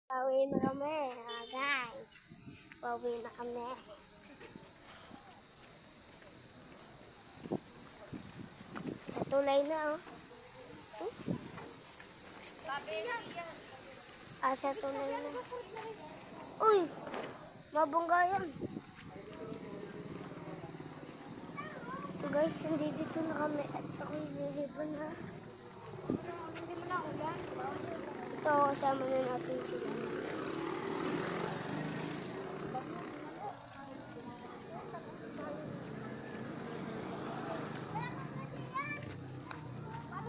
Pauwi na kami, guys. Pauwi na kami. Sa tulay na, oh. Sa tulay na. Uy! Mabungga yan. Ito guys, hindi dito na kami. At ako'y liliban, ha. Hindi mo na ulan. Ito, kasama na natin sila.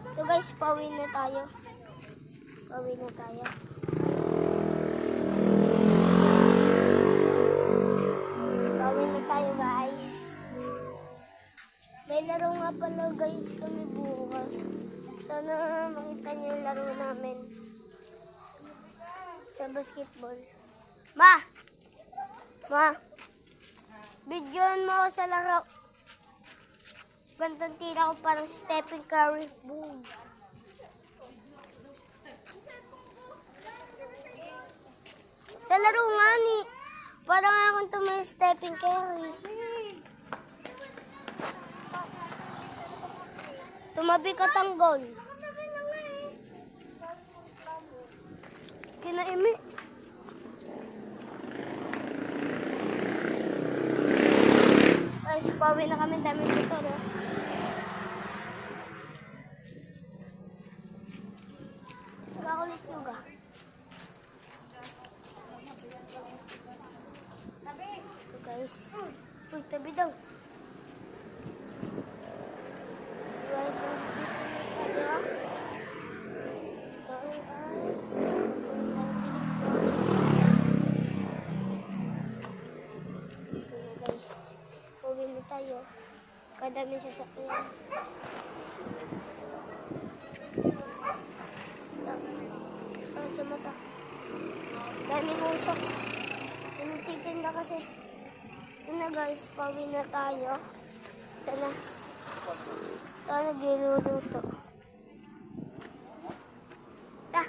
Ito guys, pauwi na tayo. Pauwi na tayo. Pauwi na tayo guys. May laro nga pala guys kami bukas. Sana makita niyo yung laro namin. Sa basketball. Ma! Ma! Bidyoan mo ako sa laro. Gantong tira ko parang Stephen Curry. Boom! Sa laro nga ni. Parang akong tumay Stephen Curry. Tumabi ka tanggol. Kinaimi. Guys, pauwi na kami. Dami dito, no? Nagkakulit nyo ga? Ito guys. Uy, tabi daw. Guys, pauwi na tayo. Kadami sasakyan. Sakit sa mata. Daming usok. Tinititinda kasi. Ito na guys, pauwi na tayo. Ito na. Ito na ginuluto. Ta.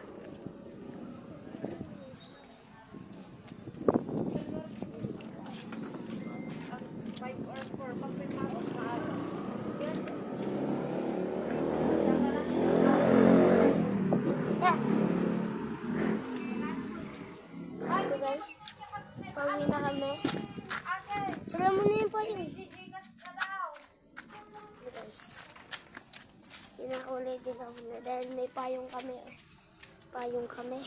Ito guys, pauwi na kami. Sila muna yung payong. Ito guys, pinakauli din ako na dahil may payong kami. Payong kami.